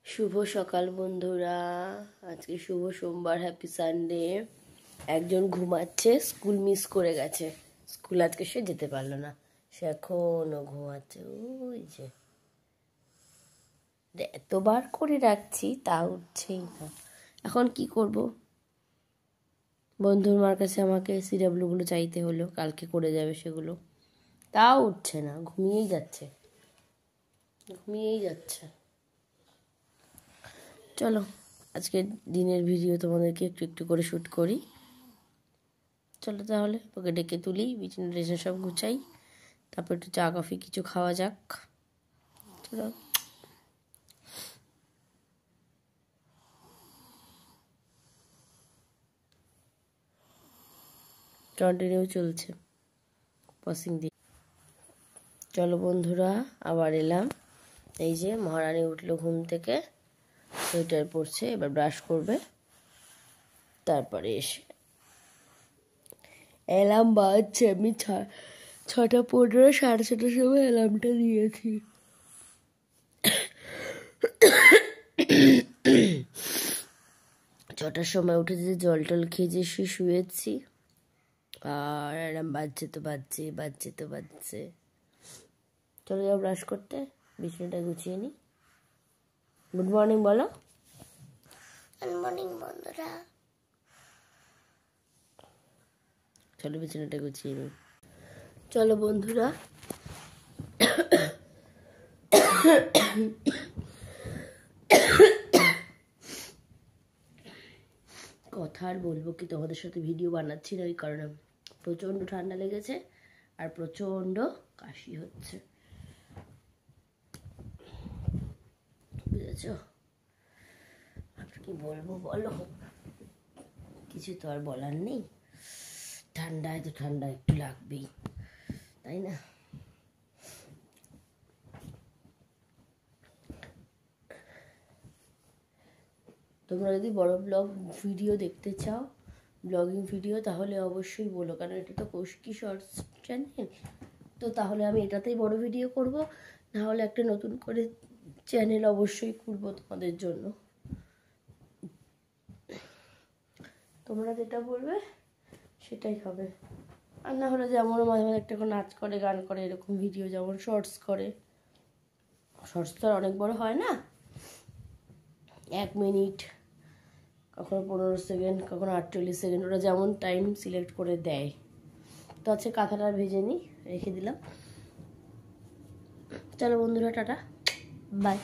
শুভ সকাল বন্ধুরা, আজকে শুভ সোমবার, হ্যাপি সানডে। একজন ঘুমাচ্ছে, স্কুল মিস করে গেছে, স্কুল আজকে সে যেতে পারলো না, সে এখনো ঘুমাচ্ছে। ওই যে এতবার করে রাখছি তা উঠছেই না। এখন কি করব? বন্ধুর মার কাছে আমাকে সিডাব্লিউগুলো চাইতে হলো, কালকে করে যাবে সেগুলো, তাও উঠছে না, ঘুমিয়েই যাচ্ছে। চলো আজকে দিনের ভিডিও তোমাদেরকে একটু একটু করে শ্যুট করি। চলো তাহলে ওকে ডেকে তুলি, বিছানা টিছানা সব গুছাই, তারপর একটু চা কফি কিছু খাওয়া যাক। চলো। কন্টিনিউ চলছে পসিং দিয়ে। চলো বন্ধুরা, আবার এলাম। এই যে মহারানী উঠলো ঘুম থেকে, সোয়েটার পরছে, এবার ব্রাশ করবে, তারপরে এসে অ্যালার্ম বাজছে। আমি 6:15, 6:30 সময় অ্যালার্মটা দিয়েছি। ছটার সময় উঠে যে জল টল খেয়ে যে শুয়েছি, আর অ্যালার্ম বাজছে। চলে যাও ব্রাশ করতে, বিছানাটা গুছিয়ে নিই। গুড মর্নিং বলো। গুড মর্নিং বন্ধুরা। চলো বিছানাটা গুছিয়ে নিই। চলো বন্ধুরা, কথা আর বলবো কি, তোমাদের সাথে ভিডিও বানাচ্ছি না ওই কারণে প্রচণ্ড ঠান্ডা লেগেছে আর প্রচণ্ড কাশি হচ্ছে, বুঝেছ? আর কি বলবো বলো, কিছু তো আর বলার নেই। ঠান্ডায় তো ঠান্ডা একটু লাগবেই, তাই না? তোমরা যদি বড় ব্লগ ভিডিও দেখতে চাও, ব্লগিং ভিডিও, তাহলে অবশ্যই বলো, কারণ এটা তো কৌশিকী শর্টস চ্যানেল, তো তাহলে আমি এটাতেই বড় ভিডিও করব, নাহলে একটা নতুন করে চ্যানেল অবশ্যই খুলবো তোমাদের জন্য। তোমরা যেটা বলবে সেটাই হবে। আর না হলে যেমন মাঝে মাঝে একটা করে নাচ করে, গান করে, এরকম ভিডিও, যেমন শর্টস করে। শর্টস তো আর অনেক বড় হয় না, 1 মিনিট, কখনো 15 সেকেন্ড, কখনো 48 সেকেন্ড, ওরা যেমন টাইম সিলেক্ট করে দেয়। তো আজকে কাঁথাটা ভেজে নিই, রেখে দিলাম। চলো বন্ধুরা, টাটা, বাই।